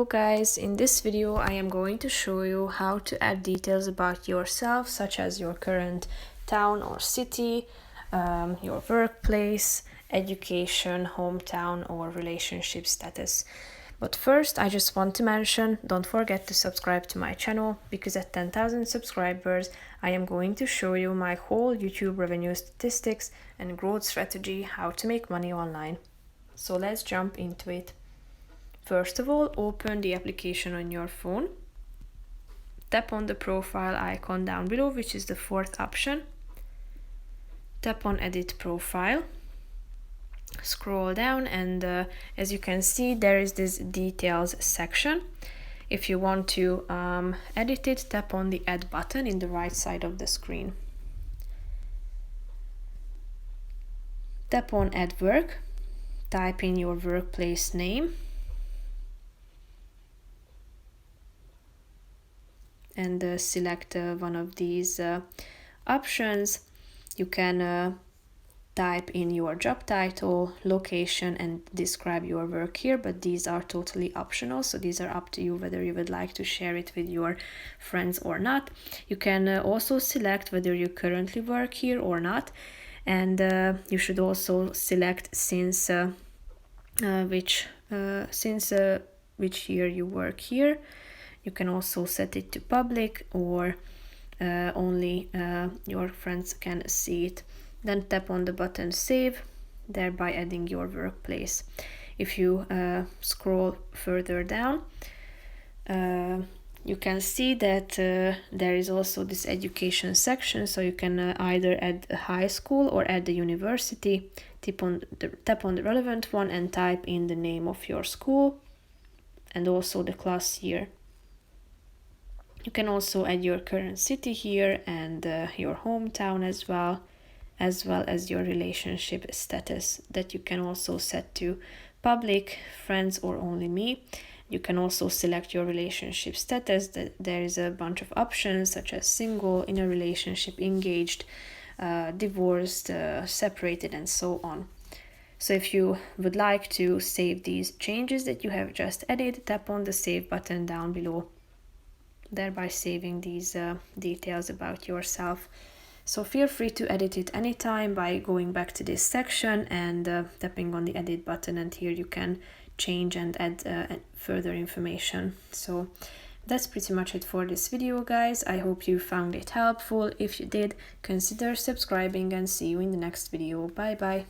Hello guys, in this video I am going to show you how to add details about yourself, such as your current town or city, your workplace, education, hometown or relationship status. But first I just want to mention, don't forget to subscribe to my channel, because at 10,000 subscribers I am going to show you my whole YouTube revenue statistics and growth strategy, how to make money online. So let's jump into it. First of all, open the application on your phone. Tap on the profile icon down below, which is the fourth option. Tap on Edit Profile. Scroll down and as you can see, there is this Details section. If you want to edit it, tap on the Add button in the right side of the screen. Tap on Add Work. Type in your workplace name. And select one of these options. You can type in your job title, location, and describe your work here, but these are totally optional, so these are up to you whether you would like to share it with your friends or not. You can also select whether you currently work here or not, and you should also select since which year you work here. You can also set it to public, or only your friends can see it. Then tap on the button Save, thereby adding your workplace. If you scroll further down, you can see that there is also this education section, so you can either add a high school or add the university. Tap on the relevant one and type in the name of your school and also the class year. You can also add your current city here and your hometown as well as your relationship status, that you can also set to public, friends, or only me. You can also select your relationship status. There is a bunch of options such as single, in a relationship, engaged, divorced, separated, and so on. So if you would like to save these changes that you have just added, tap on the Save button down below, thereby saving these details about yourself. So feel free to edit it anytime by going back to this section and tapping on the Edit button, and here you can change and add further information. So that's pretty much it for this video, guys. I hope you found it helpful. If you did, consider subscribing, and see you in the next video. Bye bye.